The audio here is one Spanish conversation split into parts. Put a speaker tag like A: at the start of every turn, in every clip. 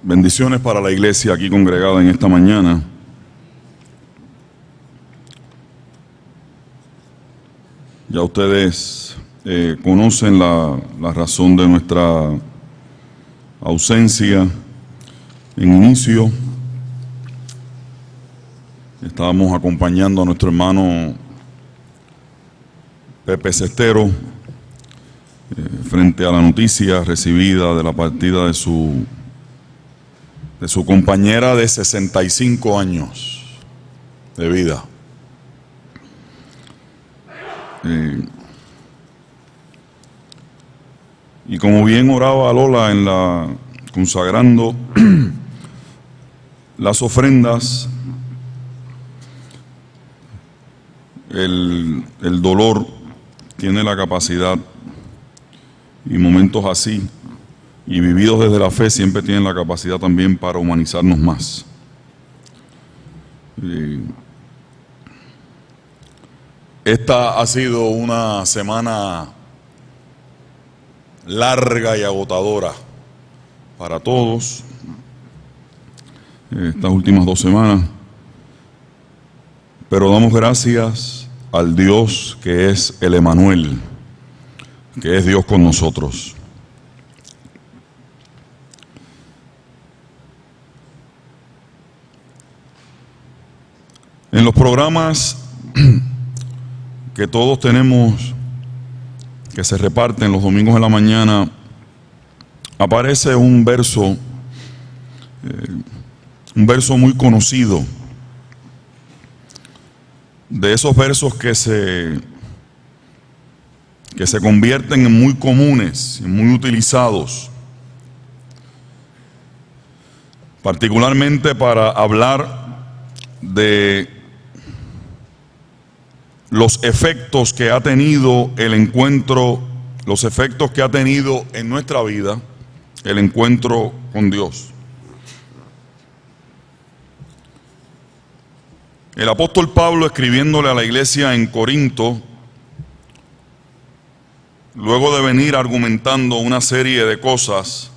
A: Bendiciones para la iglesia aquí congregada en esta mañana. Ya ustedes conocen la razón de nuestra ausencia. En inicio estábamos acompañando a nuestro hermano Pepe Cestero frente a la noticia recibida de la partida de su compañera de 65 años de vida. Y como bien oraba Lola en la consagrando las ofrendas, el dolor tiene la capacidad, y momentos así y vividos desde la fe siempre tienen la capacidad también para humanizarnos más. Esta ha sido una semana larga y agotadora para todos, estas últimas 2 semanas, pero damos gracias al Dios que es el Emanuel, que es Dios con nosotros. En los programas que todos tenemos, que se reparten los domingos en la mañana, aparece un verso muy conocido, de esos versos que se convierten en muy comunes, en muy utilizados, particularmente para hablar de los efectos que ha tenido el encuentro, los efectos que ha tenido en nuestra vida el encuentro con Dios. El apóstol Pablo, escribiéndole a la iglesia en Corinto, luego de venir argumentando una serie de cosas,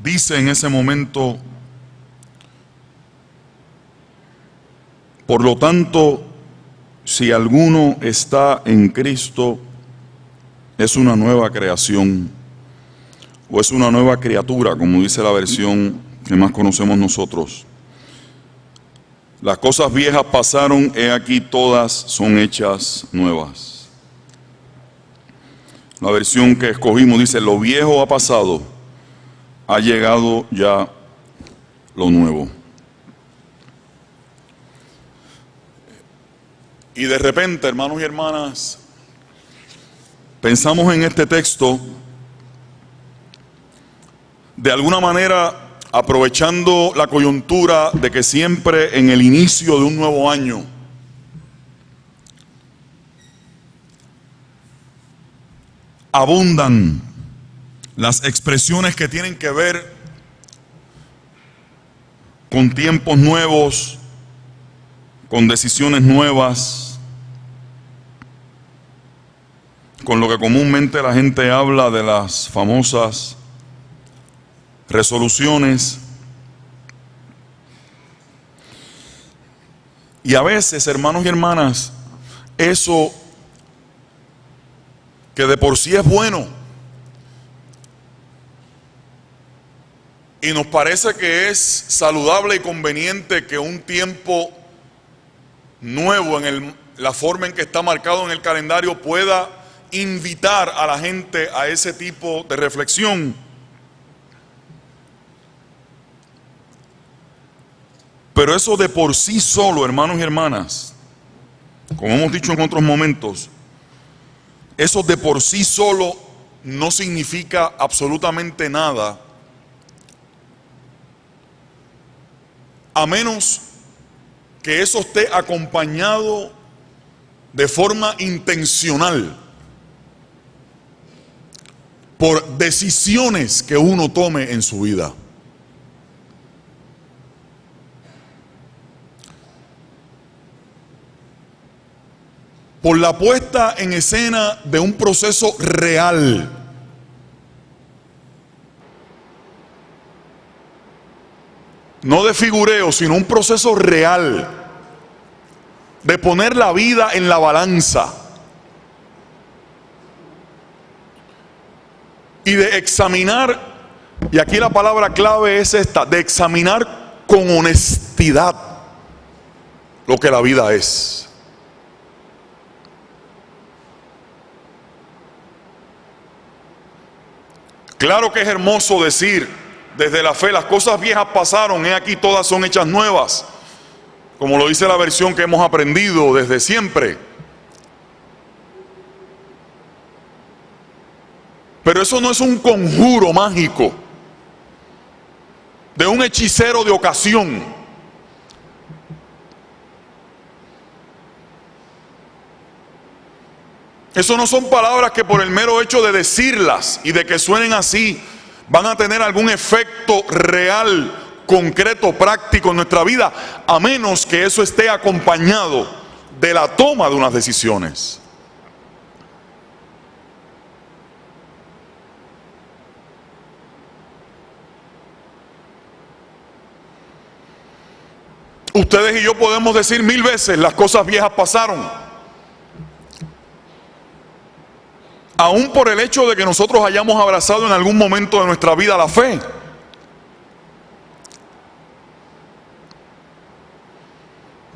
A: dice en ese momento: por lo tanto, si alguno está en Cristo, es una nueva creación, o es una nueva criatura, como dice la versión que más conocemos nosotros. Las cosas viejas pasaron, he aquí todas son hechas nuevas. La versión que escogimos dice: lo viejo ha pasado, ha llegado ya lo nuevo. Y de repente, hermanos y hermanas, pensamos en este texto, de alguna manera aprovechando la coyuntura de que siempre en el inicio de un nuevo año abundan las expresiones que tienen que ver con tiempos nuevos, con decisiones nuevas, con lo que comúnmente la gente habla de las famosas resoluciones. Y a veces, hermanos y hermanas, eso que de por sí es bueno y nos parece que es saludable y conveniente que un tiempo nuevo en la forma en que está marcado en el calendario pueda invitar a la gente a ese tipo de reflexión. Pero eso de por sí solo, hermanos y hermanas, como hemos dicho en otros momentos, eso de por sí solo no significa absolutamente nada, a menos que eso esté acompañado de forma intencional por decisiones que uno tome en su vida. Por la puesta en escena de un proceso real no de figureo, sino un proceso real de poner la vida en la balanza y de examinar, y aquí la palabra clave es esta, de examinar con honestidad lo que la vida es. Claro que es hermoso decir desde la fe, las cosas viejas pasaron, he aquí todas son hechas nuevas, como lo dice la versión que hemos aprendido desde siempre. Pero eso no es un conjuro mágico de un hechicero de ocasión. Eso no son palabras que por el mero hecho de decirlas y de que suenen así van a tener algún efecto real, concreto, práctico en nuestra vida, a menos que eso esté acompañado de la toma de unas decisiones. Ustedes y yo podemos decir 1000 veces las cosas viejas pasaron, aún por el hecho de que nosotros hayamos abrazado en algún momento de nuestra vida la fe.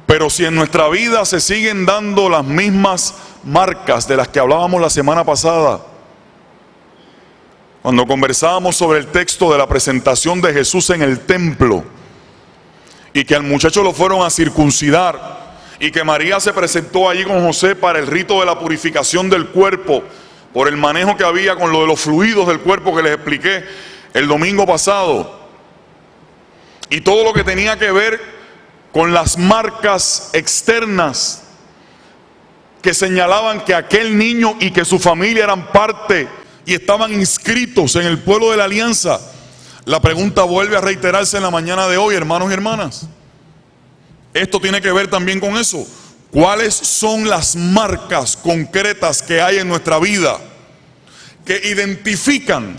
A: Pero si en nuestra vida se siguen dando las mismas marcas de las que hablábamos la semana pasada, cuando conversábamos sobre el texto de la presentación de Jesús en el templo, y que al muchacho lo fueron a circuncidar, y que María se presentó allí con José para el rito de la purificación del cuerpo, por el manejo que había con lo de los fluidos del cuerpo que les expliqué el domingo pasado, y todo lo que tenía que ver con las marcas externas que señalaban que aquel niño y que su familia eran parte y estaban inscritos en el pueblo de la alianza. La pregunta vuelve a reiterarse en la mañana de hoy, hermanos y hermanas. Esto tiene que ver también con eso. ¿Cuáles son las marcas concretas que hay en nuestra vida que identifican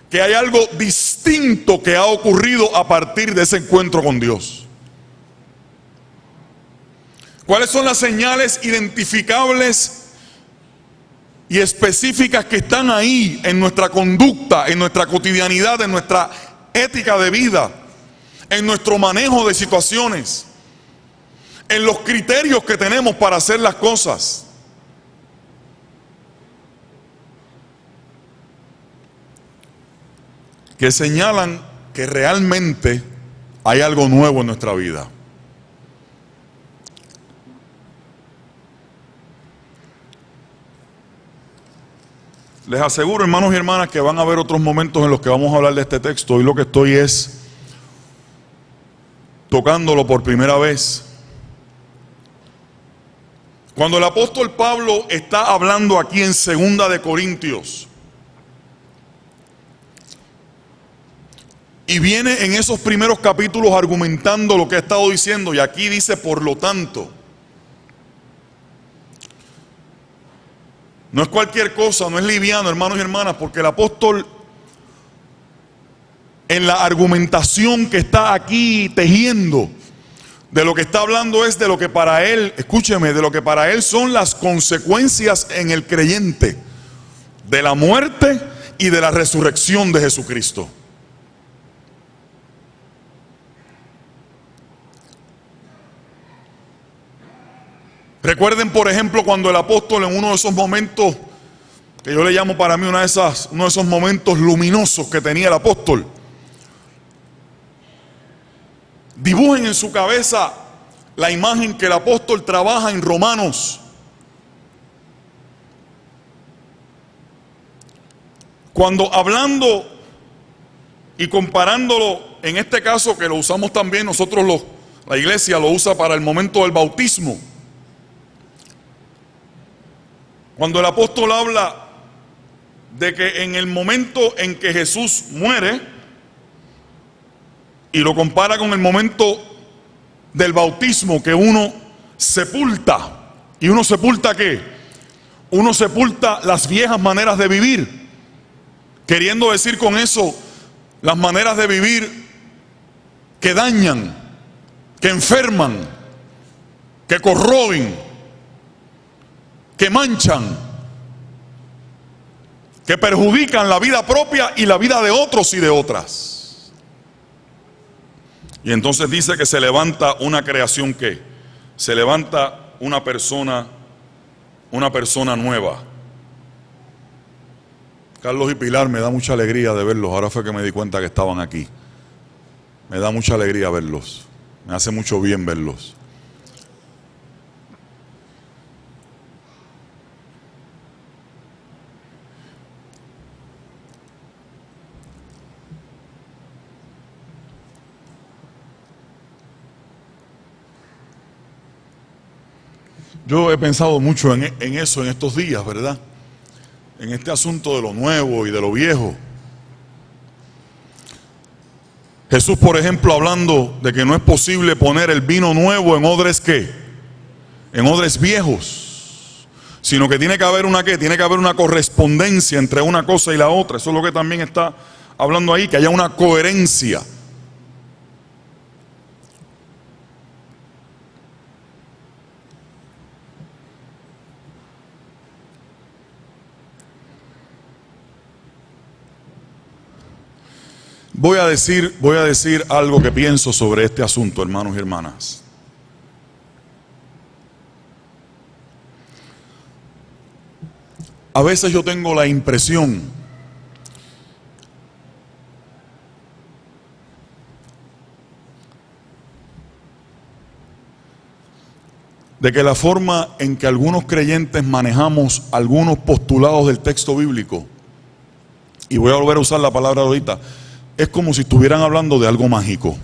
A: que hay algo distinto que ha ocurrido a partir de ese encuentro con Dios? ¿Cuáles son las señales identificables y específicas que están ahí en nuestra conducta, en nuestra cotidianidad, en nuestra ética de vida, en nuestro manejo de situaciones, en los criterios que tenemos para hacer las cosas? Que señalan que realmente hay algo nuevo en nuestra vida. Les aseguro, hermanos y hermanas, que van a haber otros momentos en los que vamos a hablar de este texto. Hoy lo que estoy es tocándolo por primera vez. Cuando el apóstol Pablo está hablando aquí en 2 de Corintios, y viene en esos primeros capítulos argumentando lo que ha estado diciendo, y aquí dice por lo tanto. No es cualquier cosa, no es liviano, hermanos y hermanas, porque el apóstol en la argumentación que está aquí tejiendo, de lo que está hablando es de lo que para él, escúcheme, de lo que para él son las consecuencias en el creyente, de la muerte y de la resurrección de Jesucristo. Recuerden, por ejemplo, cuando el apóstol en uno de esos momentos, que yo le llamo para mí uno de esos momentos luminosos que tenía el apóstol, dibujen en su cabeza la imagen que el apóstol trabaja en Romanos. Cuando hablando y comparándolo, en este caso que lo usamos también nosotros, la iglesia lo usa para el momento del bautismo. Cuando el apóstol habla de que en el momento en que Jesús muere, y lo compara con el momento del bautismo, que uno sepulta. ¿Y uno sepulta qué? Uno sepulta las viejas maneras de vivir, queriendo decir con eso las maneras de vivir que dañan, que enferman, que corroen, que manchan, que perjudican la vida propia y la vida de otros y de otras. Y entonces dice que se levanta una creación, que se levanta una persona nueva. Carlos y Pilar, me da mucha alegría de verlos. Ahora fue que me di cuenta que estaban aquí. Me da mucha alegría verlos. Me hace mucho bien verlos. Yo he pensado mucho en eso en estos días, ¿verdad? En este asunto de lo nuevo y de lo viejo. Jesús, por ejemplo, hablando de que no es posible poner el vino nuevo en odres, ¿qué? En odres viejos, sino que tiene que haber una, ¿qué? Tiene que haber una correspondencia entre una cosa y la otra. Eso es lo que también está hablando ahí, que haya una coherencia. Voy a decir algo que pienso sobre este asunto, hermanos y hermanas. A veces yo tengo la impresión de que la forma en que algunos creyentes manejamos algunos postulados del texto bíblico, y voy a volver a usar la palabra ahorita, es como si estuvieran hablando de algo mágico.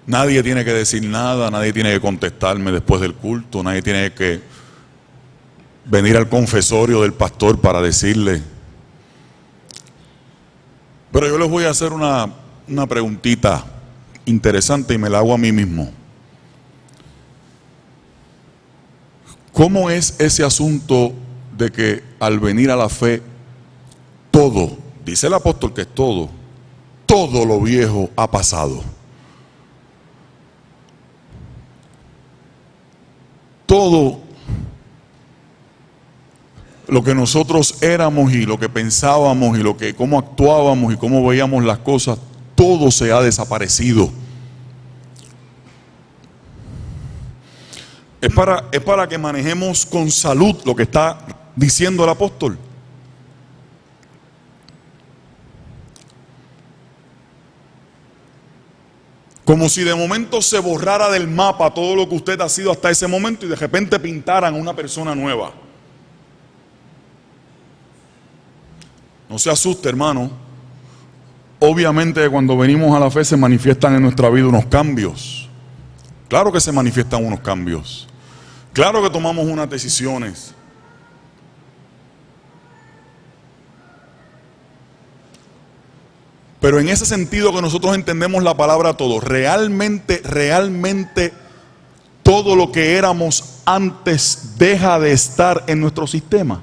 A: Nadie tiene que decir nada, nadie tiene que contestarme después del culto, nadie tiene que venir al confesorio del pastor para decirle. Pero yo les voy a hacer una preguntita interesante y me la hago a mí mismo. ¿Cómo es ese asunto de que al venir a la fe, todo, dice el apóstol que es todo lo viejo ha pasado? Todo lo que nosotros éramos y lo que pensábamos y cómo actuábamos y cómo veíamos las cosas, todo se ha desaparecido. Es para que manejemos con salud lo que está diciendo el apóstol. Como si de momento se borrara del mapa todo lo que usted ha sido hasta ese momento y de repente pintaran una persona nueva. No se asuste, hermano. Obviamente cuando venimos a la fe se manifiestan en nuestra vida unos cambios. Claro que se manifiestan unos cambios. Claro que tomamos unas decisiones. Pero en ese sentido que nosotros entendemos la palabra todo, realmente todo lo que éramos antes deja de estar en nuestro sistema.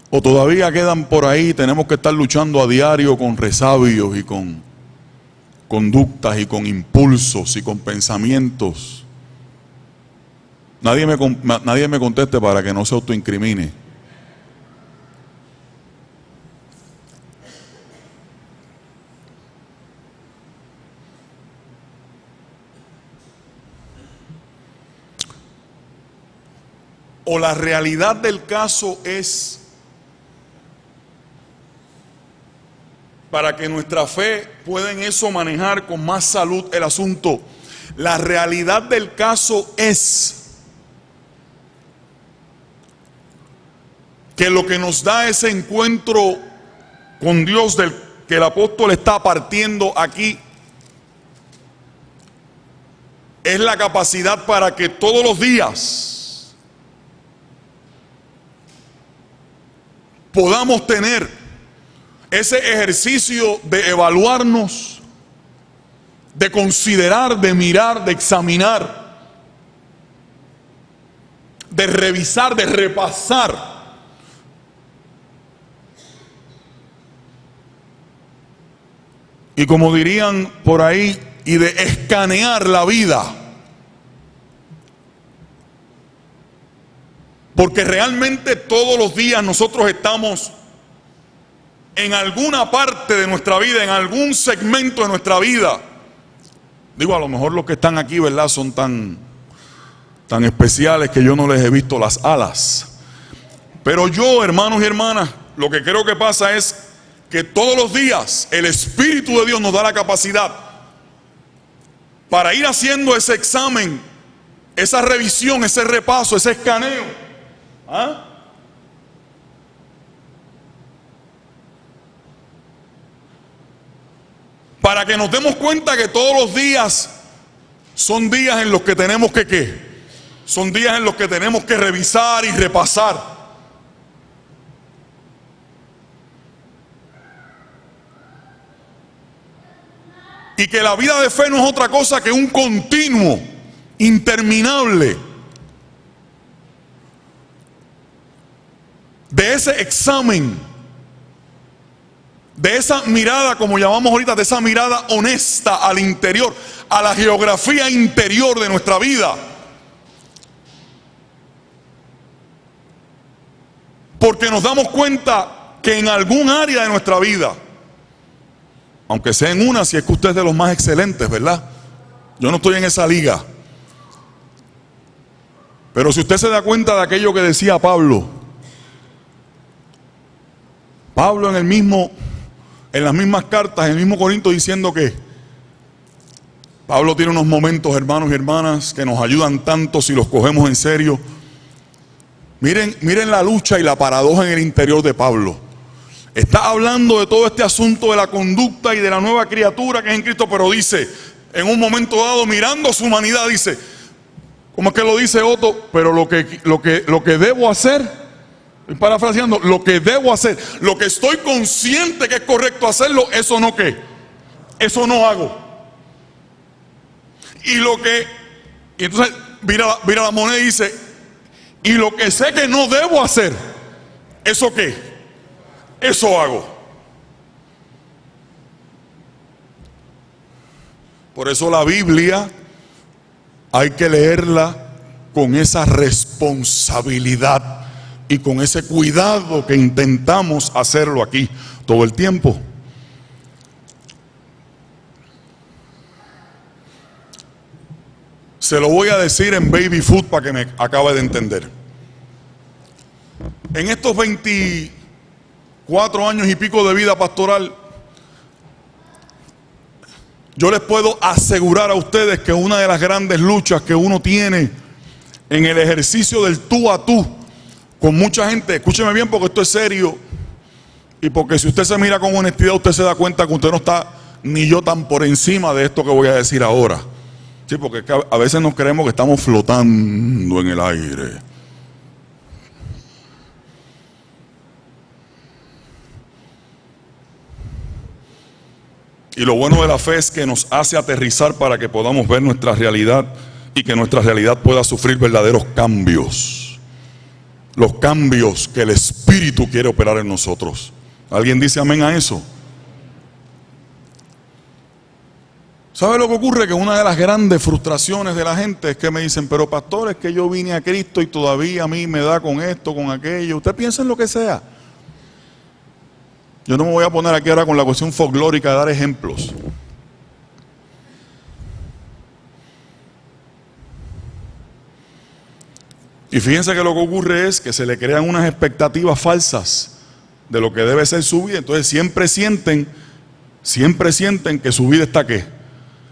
A: O todavía quedan por ahí, tenemos que estar luchando a diario con resabios y con conductas y con impulsos y con pensamientos. Nadie me conteste para que no se autoincrimine. O la realidad del caso es, para que nuestra fe pueda en eso manejar con más salud el asunto, la realidad del caso es que lo que nos da ese encuentro con Dios del que el apóstol está partiendo aquí es la capacidad para que todos los días podamos tener ese ejercicio de evaluarnos, de considerar, de mirar, de examinar, de revisar, de repasar. Y como dirían por ahí, y de escanear la vida. Porque realmente todos los días nosotros estamos en alguna parte de nuestra vida, en algún segmento de nuestra vida. Digo, a lo mejor los que están aquí, ¿verdad?, son tan especiales que yo no les he visto las alas. Pero yo, hermanos y hermanas, lo que creo que pasa es que todos los días el Espíritu de Dios nos da la capacidad para ir haciendo ese examen, esa revisión, ese repaso, ese escaneo. ¿Ah? Para que nos demos cuenta que todos los días son días en los que tenemos que ¿qué? Son días en los que tenemos que revisar y repasar. Y que la vida de fe no es otra cosa que un continuo, interminable, de ese examen, de esa mirada, como llamamos ahorita, de esa mirada honesta al interior, a la geografía interior de nuestra vida. Porque nos damos cuenta que en algún área de nuestra vida, aunque sea en una, si es que usted es de los más excelentes, ¿verdad? Yo no estoy en esa liga. Pero si usted se da cuenta de aquello que decía Pablo en las mismas cartas, en el mismo Corinto, diciendo que Pablo tiene unos momentos, hermanos y hermanas, que nos ayudan tanto si los cogemos en serio. Miren la lucha y la paradoja en el interior de Pablo. Está hablando de todo este asunto de la conducta y de la nueva criatura que es en Cristo, pero dice, en un momento dado, mirando su humanidad, dice, ¿cómo es que lo dice Otto? Pero lo que debo hacer, parafraseando, lo que debo hacer, lo que estoy consciente que es correcto hacerlo, eso no ¿qué? Eso no hago. Y entonces mira la moneda y dice, y lo que sé que no debo hacer, ¿eso qué? Eso hago. Por eso la Biblia hay que leerla con esa responsabilidad y con ese cuidado que intentamos hacerlo aquí todo el tiempo. Se lo voy a decir en baby food para que me acabe de entender. En estos 24 años y pico de vida pastoral, yo les puedo asegurar a ustedes que una de las grandes luchas que uno tiene en el ejercicio del tú a tú con mucha gente, escúcheme bien porque esto es serio, y porque si usted se mira con honestidad, usted se da cuenta que usted no está ni yo tan por encima de esto que voy a decir ahora. Sí, porque a veces nos creemos que estamos flotando en el aire. Y lo bueno de la fe es que nos hace aterrizar para que podamos ver nuestra realidad y que nuestra realidad pueda sufrir verdaderos cambios. Los cambios que el Espíritu quiere operar en nosotros. ¿Alguien dice amén a eso? ¿Sabe lo que ocurre? Que una de las grandes frustraciones de la gente es que me dicen, pero pastor, es que yo vine a Cristo y todavía a mí me da con esto, con aquello. Usted piensa en lo que sea. Yo no me voy a poner aquí ahora con la cuestión folclórica de dar ejemplos. Y fíjense que lo que ocurre es que se le crean unas expectativas falsas de lo que debe ser su vida. Entonces siempre sienten que su vida está ¿qué?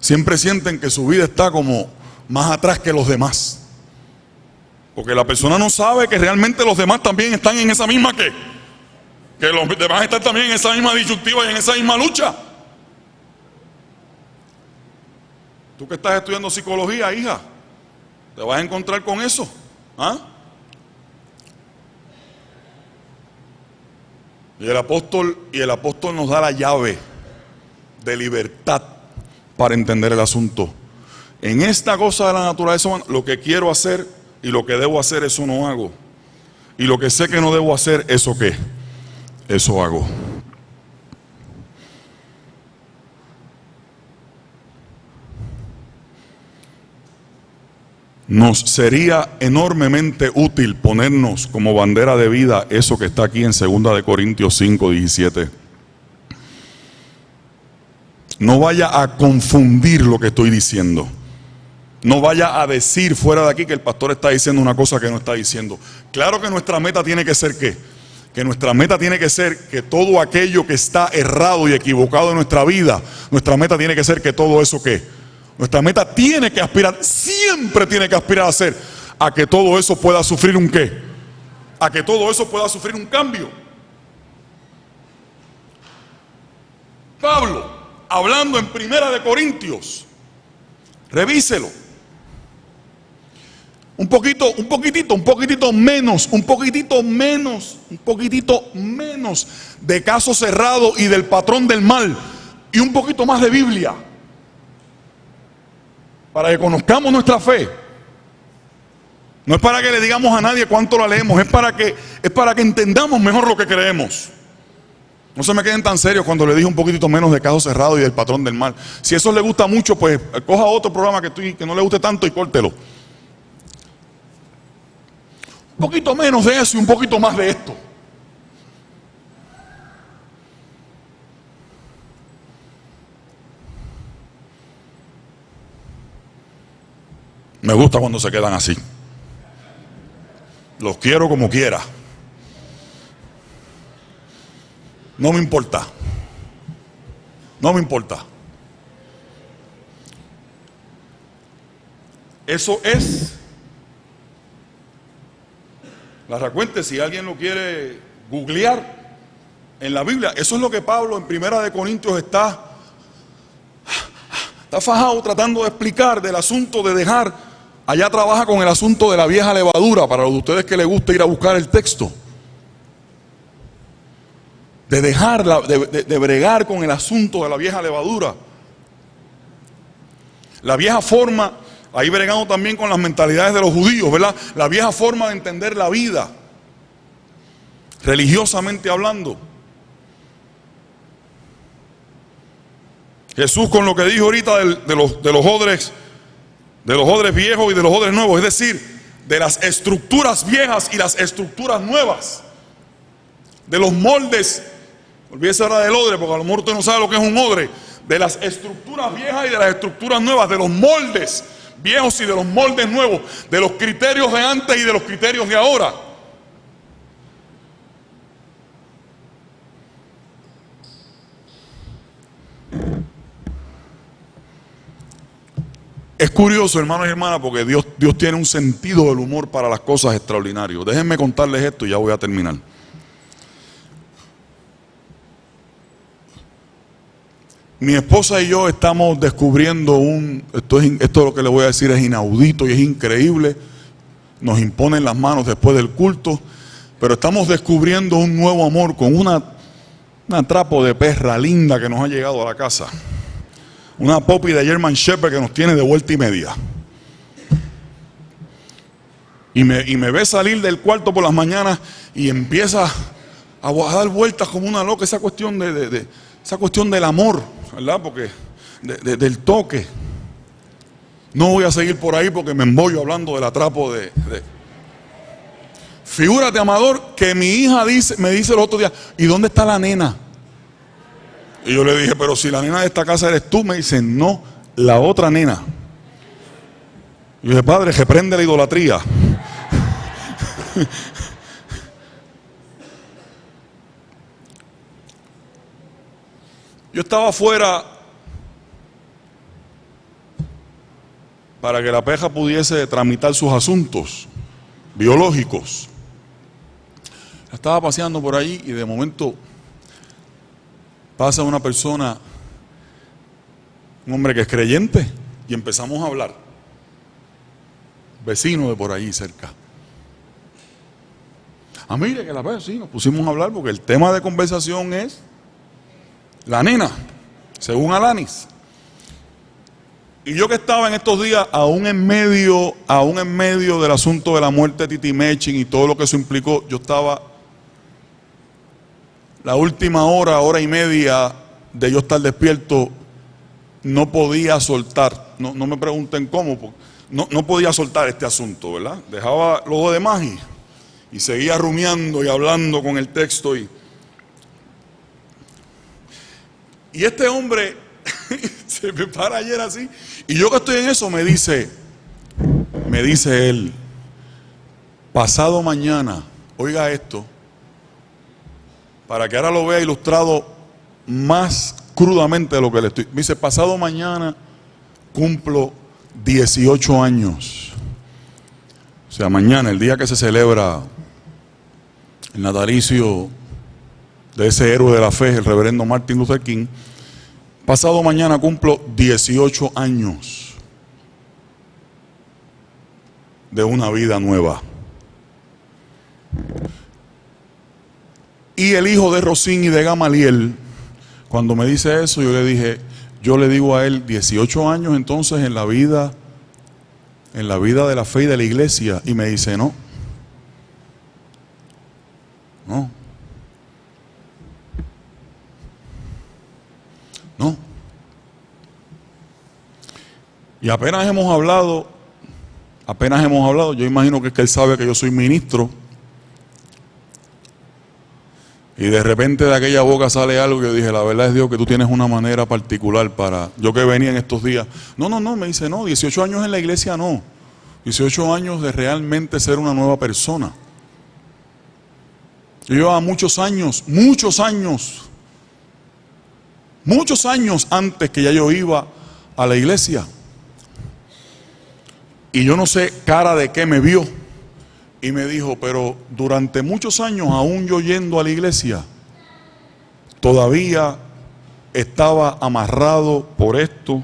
A: Siempre sienten que su vida está como más atrás que los demás. Porque la persona no sabe que realmente los demás también están en esa misma ¿qué? Que los demás están también en esa misma disyuntiva y en esa misma lucha. Tú que estás estudiando psicología, hija, te vas a encontrar con eso. ¿Ah? Y el apóstol nos da la llave de libertad para entender el asunto. En esta cosa de la naturaleza humana, lo que quiero hacer, Y lo que debo hacer, eso no hago. Y lo que sé que no debo hacer, ¿eso qué? Eso hago. Nos sería enormemente útil ponernos como bandera de vida eso que está aquí en 2 de Corintios 5, 17. No vaya a confundir lo que estoy diciendo. No vaya a decir fuera de aquí que el pastor está diciendo una cosa que no está diciendo. Claro que nuestra meta tiene que ser ¿qué? Que nuestra meta tiene que ser que todo aquello que está errado y equivocado en nuestra vida, nuestra meta tiene que ser que todo eso ¿qué? Nuestra meta tiene que aspirar, siempre tiene que aspirar a ser, a que todo eso pueda sufrir un ¿qué? A que todo eso pueda sufrir un cambio. Pablo, hablando en 1 de Corintios, revíselo. Un poquitito menos de caso cerrado y del patrón del mal, y un poquito más de Biblia, para que conozcamos nuestra fe. No es para que le digamos a nadie cuánto la leemos, es para que entendamos mejor lo que creemos. No se me queden tan serios cuando le dije un poquitito menos de caso cerrado y del patrón del mal. Si eso le gusta mucho, pues coja otro programa que no le guste tanto y córtelo. Un poquito menos de eso y un poquito más de esto. Me gusta cuando se quedan así. Los quiero como quiera. No me importa. No me importa. Eso es. La recuente, si alguien lo quiere googlear en la Biblia, eso es lo que Pablo en 1 de Corintios está fajado tratando de explicar del asunto de dejar. Allá trabaja con el asunto de la vieja levadura, para los de ustedes que les gusta ir a buscar el texto. De dejarla, de bregar con el asunto de la vieja levadura. La vieja forma, ahí bregando también con las mentalidades de los judíos, ¿verdad? La vieja forma de entender la vida, religiosamente hablando. Jesús con lo que dijo ahorita de los odres viejos y de los odres nuevos, es decir, de las estructuras viejas y las estructuras nuevas, de los moldes, olvídese ahora del odre, porque a lo mejor usted no sabe lo que es un odre, de las estructuras viejas y de las estructuras nuevas, de los moldes viejos y de los moldes nuevos, de los criterios de antes y de los criterios de ahora. Es curioso, hermanos y hermanas, porque Dios tiene un sentido del humor para las cosas extraordinarias. Déjenme contarles esto y ya voy a terminar. Mi esposa y yo estamos descubriendo esto lo que le voy a decir es inaudito y es increíble. Nos imponen las manos después del culto, pero estamos descubriendo un nuevo amor con una trapo de perra linda que nos ha llegado a la casa. Una puppy de German Shepherd que nos tiene de vuelta y media. Y me ve salir del cuarto por las mañanas y empieza a dar vueltas como una loca. Esa cuestión esa cuestión del amor, ¿verdad? Porque del toque. No voy a seguir por ahí porque me embollo hablando del atrapo de. Figúrate, amador, que mi hija me dice el otro día, ¿y dónde está la nena? Y yo le dije, pero si la nena de esta casa eres tú. Me dice, no, la otra nena. Y yo dije, padre, reprende la idolatría. Yo estaba afuera para que la peja pudiese tramitar sus asuntos biológicos. Estaba paseando por ahí y de momento pasa una persona, un hombre que es creyente, y empezamos a hablar. Vecino de por ahí cerca. Mire que la peja, sí, nos pusimos a hablar porque el tema de conversación es la nena, según Alanis. Y yo que estaba en estos días aún en medio del asunto de la muerte de Titi Mechin y todo lo que eso implicó, yo estaba la última hora y media de yo estar despierto, no podía soltar, no me pregunten cómo, no podía soltar este asunto, ¿verdad? Dejaba lo demás y seguía rumiando y hablando con el texto y este hombre se me para ayer así, y yo que estoy en eso me dice él, pasado mañana, oiga esto, para que ahora lo vea ilustrado más crudamente de lo que le estoy. Me dice, pasado mañana cumplo 18 años. O sea, mañana, el día que se celebra el natalicio de ese héroe de la fe, el reverendo Martin Luther King, pasado mañana cumplo 18 años de una vida nueva. Y el hijo de Rosín y de Gamaliel, cuando me dice eso, yo le digo a él, 18 años entonces en la vida de la fe y de la iglesia. Y me dice, no. Y apenas hemos hablado, yo imagino que es que él sabe que yo soy ministro. Y de repente de aquella boca sale algo que yo dije, la verdad es Dios que tú tienes una manera particular para... Yo que venía en estos días, no, me dice, no, 18 años en la iglesia no. 18 años de realmente ser una nueva persona. Yo llevaba muchos años antes que ya yo iba a la iglesia. Y yo no sé cara de qué me vio. Y me dijo, pero durante muchos años, aún yo yendo a la iglesia, todavía estaba amarrado por esto.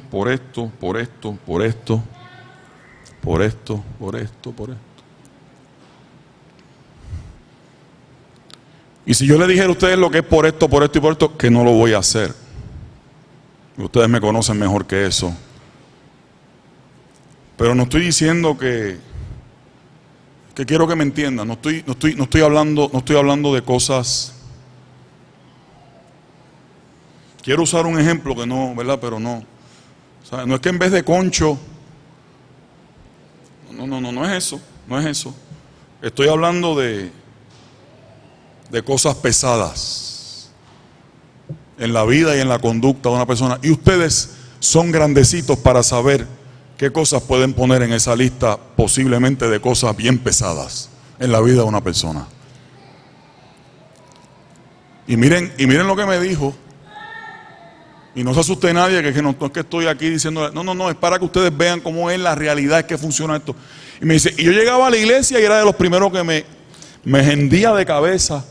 A: Y si yo le dijera a ustedes lo que es por esto, que no lo voy a hacer. Ustedes me conocen mejor que eso. Pero no estoy diciendo que quiero que me entiendan, no estoy hablando de cosas. Quiero usar un ejemplo que no, ¿verdad? Pero no. O sea, no es que en vez de concho, no es eso. Estoy hablando de cosas pesadas en la vida y en la conducta de una persona. Y ustedes son grandecitos para saber qué cosas pueden poner en esa lista, posiblemente de cosas bien pesadas en la vida de una persona. Y miren lo que me dijo. Y no se asuste nadie, que no es que estoy aquí diciendo, no, es para que ustedes vean cómo es la realidad, es que funciona esto. Y me dice, y yo llegaba a la iglesia y era de los primeros que me hendía de cabeza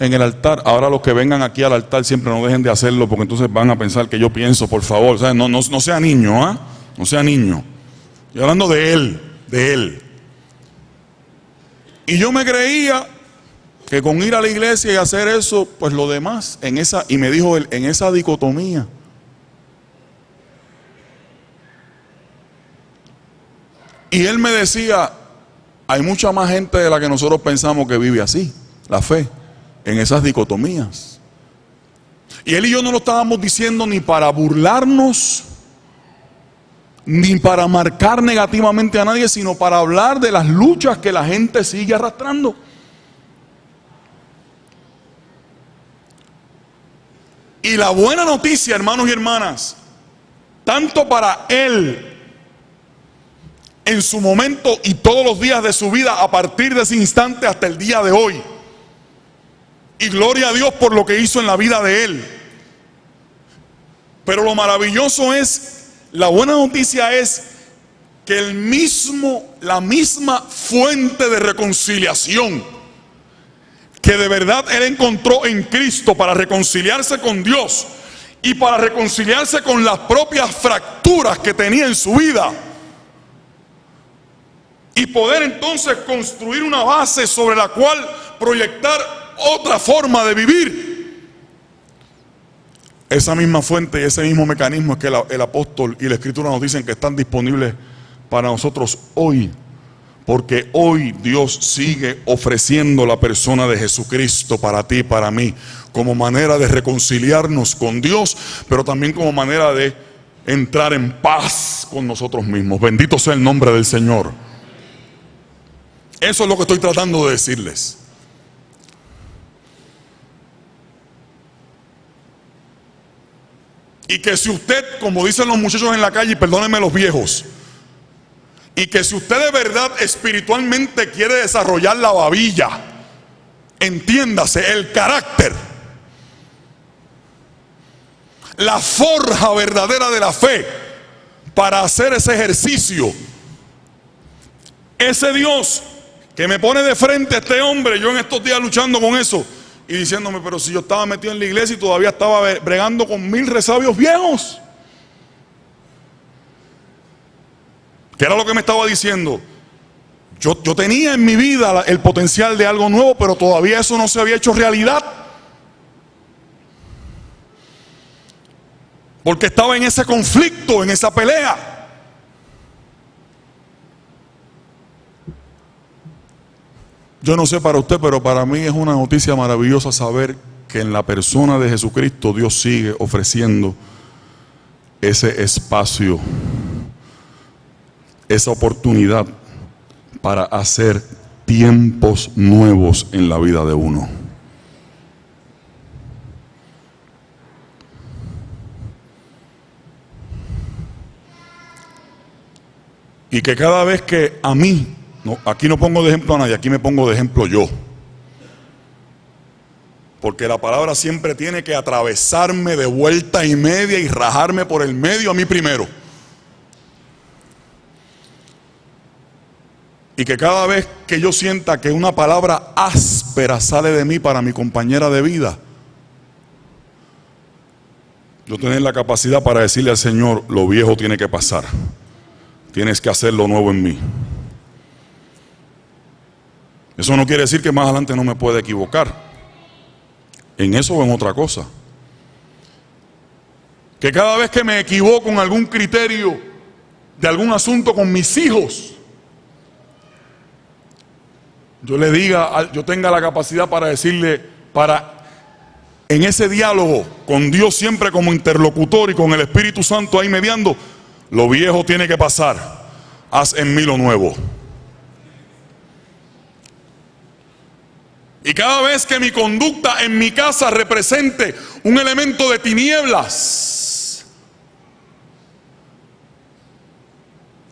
A: en el altar. Ahora los que vengan aquí al altar siempre no dejen de hacerlo, porque entonces van a pensar que yo pienso, por favor, ¿sabes? No sea niño, ¿ah? No sea niño. Estoy hablando de él. Y yo me creía que con ir a la iglesia y hacer eso, pues lo demás, y me dijo él, en esa dicotomía. Y él me decía, hay mucha más gente de la que nosotros pensamos que vive así, la fe, en esas dicotomías. Y él y yo no lo estábamos diciendo ni para burlarnos, ni para marcar negativamente a nadie, sino para hablar de las luchas que la gente sigue arrastrando. Y la buena noticia, hermanos y hermanas, tanto para él en su momento y todos los días de su vida a partir de ese instante hasta el día de hoy, y gloria a Dios por lo que hizo en la vida de él. Pero lo maravilloso es, la buena noticia es que la misma fuente de reconciliación que de verdad él encontró en Cristo para reconciliarse con Dios y para reconciliarse con las propias fracturas que tenía en su vida, y poder entonces construir una base sobre la cual proyectar otra forma de vivir. Esa misma fuente y ese mismo mecanismo es que el apóstol y la escritura nos dicen que están disponibles para nosotros hoy. Porque hoy Dios sigue ofreciendo la persona de Jesucristo para ti y para mí, como manera de reconciliarnos con Dios, pero también como manera de entrar en paz con nosotros mismos. Bendito sea el nombre del Señor. Eso es lo que estoy tratando de decirles. Y que si usted, como dicen los muchachos en la calle, y perdónenme los viejos, y que si usted de verdad espiritualmente quiere desarrollar la babilla, entiéndase, el carácter, la forja verdadera de la fe para hacer ese ejercicio, ese Dios que me pone de frente a este hombre, yo en estos días luchando con eso y diciéndome, pero si yo estaba metido en la iglesia y todavía estaba bregando con 1000 resabios viejos. ¿Qué era lo que me estaba diciendo? Yo tenía en mi vida el potencial de algo nuevo, pero todavía eso no se había hecho realidad. Porque estaba en ese conflicto, en esa pelea. Yo no sé para usted, pero para mí es una noticia maravillosa saber que en la persona de Jesucristo Dios sigue ofreciendo ese espacio, esa oportunidad para hacer tiempos nuevos en la vida de uno. Y que cada vez que a mí, aquí no pongo de ejemplo a nadie, aquí me pongo de ejemplo yo. Porque la palabra siempre tiene que atravesarme de vuelta y media y rajarme por el medio a mí primero. Y que cada vez que yo sienta que una palabra áspera sale de mí para mi compañera de vida, yo tener la capacidad para decirle al Señor, lo viejo tiene que pasar. Tienes que hacer lo nuevo en mí. Eso no quiere decir que más adelante no me pueda equivocar. En eso o en otra cosa. Que cada vez que me equivoco en algún criterio de algún asunto con mis hijos, yo le diga, yo tenga la capacidad para decirle, en ese diálogo con Dios siempre como interlocutor y con el Espíritu Santo ahí mediando, lo viejo tiene que pasar, haz en mí lo nuevo. Y cada vez que mi conducta en mi casa represente un elemento de tinieblas,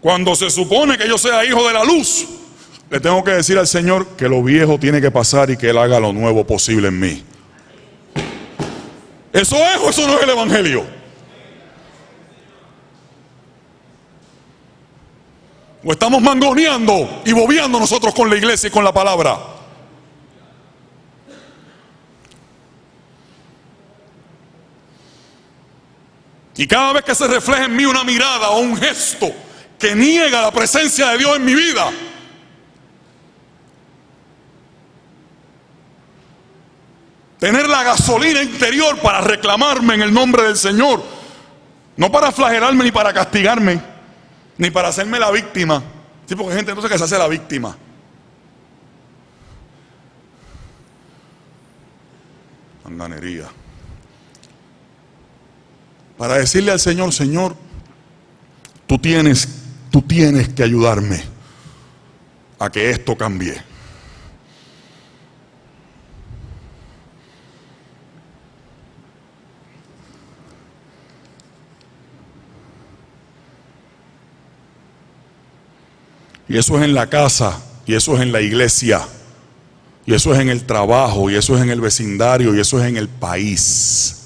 A: cuando se supone que yo sea hijo de la luz, le tengo que decir al Señor que lo viejo tiene que pasar y que Él haga lo nuevo posible en mí. ¿Eso es o eso no es el Evangelio? ¿O estamos mangoneando y bobeando nosotros con la iglesia y con la palabra? Y cada vez que se refleja en mí una mirada o un gesto que niega la presencia de Dios en mi vida, tener la gasolina interior para reclamarme en el nombre del Señor, no para flagelarme ni para castigarme, ni para hacerme la víctima. Sí, porque hay gente entonces que se hace la víctima. Anganería. Para decirle al Señor, Señor, tú tienes que ayudarme a que esto cambie. Y eso es en la casa, y eso es en la iglesia, y eso es en el trabajo, y eso es en el vecindario, y eso es en el país.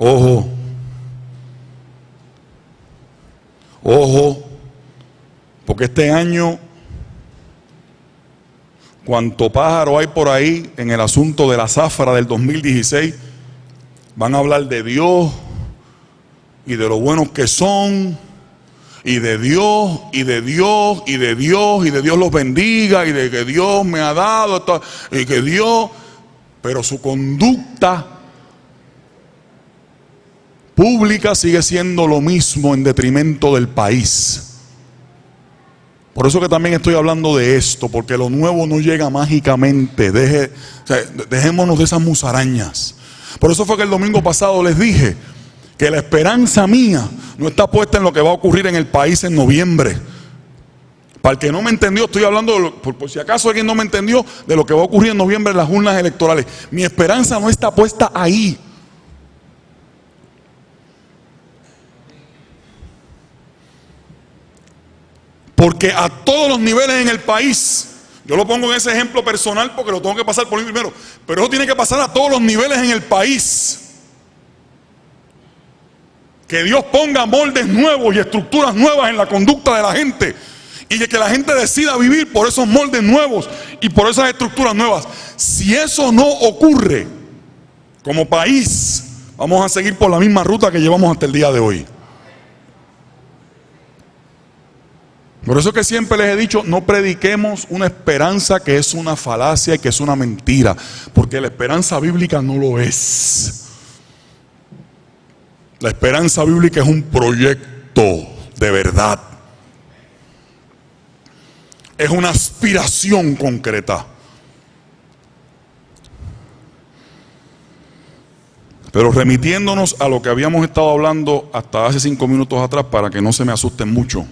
A: Ojo, ojo, porque este año, cuanto pájaro hay por ahí en el asunto de la zafra del 2016, van a hablar de Dios y de lo buenos que son, Y de Dios, y de Dios, y de Dios, y de Dios los bendiga, y de que Dios me ha dado esto, y que Dios, pero su conducta pública sigue siendo lo mismo en detrimento del país. Por eso que también estoy hablando de esto, porque lo nuevo no llega mágicamente. Dejémonos de esas musarañas. Por eso fue que el domingo pasado les dije que la esperanza mía no está puesta en lo que va a ocurrir en el país en noviembre. Para el que no me entendió, estoy hablando, por si acaso alguien no me entendió, de lo que va a ocurrir en noviembre en las urnas electorales. Mi esperanza no está puesta ahí. Porque a todos los niveles en el país, yo lo pongo en ese ejemplo personal porque lo tengo que pasar por mí primero, pero eso tiene que pasar a todos los niveles en el país. Que Dios ponga moldes nuevos y estructuras nuevas en la conducta de la gente, y de que la gente decida vivir por esos moldes nuevos y por esas estructuras nuevas. Si eso no ocurre, como país vamos a seguir por la misma ruta que llevamos hasta el día de hoy. Por eso que siempre les he dicho, no prediquemos una esperanza que es una falacia y que es una mentira, porque la esperanza bíblica no lo es. La esperanza bíblica es un proyecto de verdad. Es una aspiración concreta. Pero remitiéndonos a lo que habíamos estado hablando hasta hace 5 minutos atrás, para que no se me asusten mucho.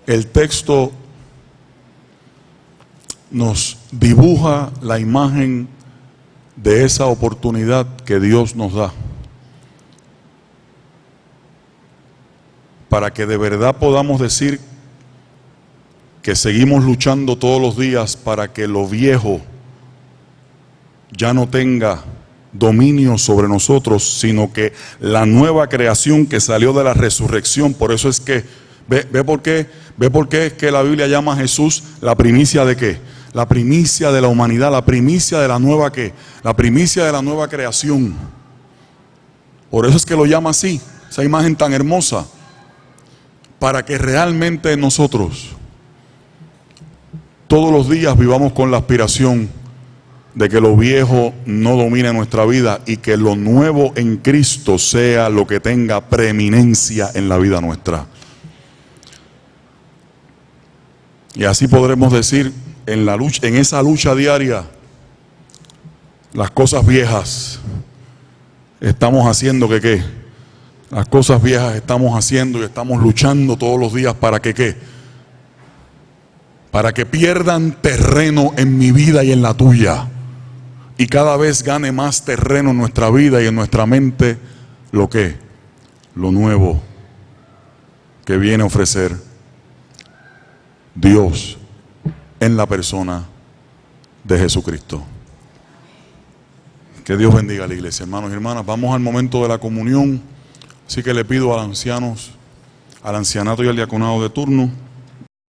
A: El texto nos dibuja la imagen de esa oportunidad que Dios nos da para que de verdad podamos decir que seguimos luchando todos los días para que lo viejo ya no tenga dominio sobre nosotros, sino que la nueva creación que salió de la resurrección. Por eso es que ve por qué es que la Biblia llama a Jesús la primicia de qué, la primicia de la humanidad, la primicia de la nueva qué, la primicia de la nueva creación. Por eso es que lo llama así, esa imagen tan hermosa, para que realmente nosotros todos los días vivamos con la aspiración de que lo viejo no domine nuestra vida y que lo nuevo en Cristo sea lo que tenga preeminencia en la vida nuestra. Y así podremos decir, en la lucha, en esa lucha diaria, las cosas viejas estamos haciendo que qué, las cosas viejas estamos haciendo y estamos luchando todos los días para que qué, para que pierdan terreno en mi vida y en la tuya, y cada vez gane más terreno en nuestra vida y en nuestra mente lo que, lo nuevo que viene a ofrecer Dios en la persona de Jesucristo. Que Dios bendiga a la iglesia, hermanos y hermanas. Vamos al momento de la comunión. Así que le pido a los ancianos, al ancianato y al diaconado de turno,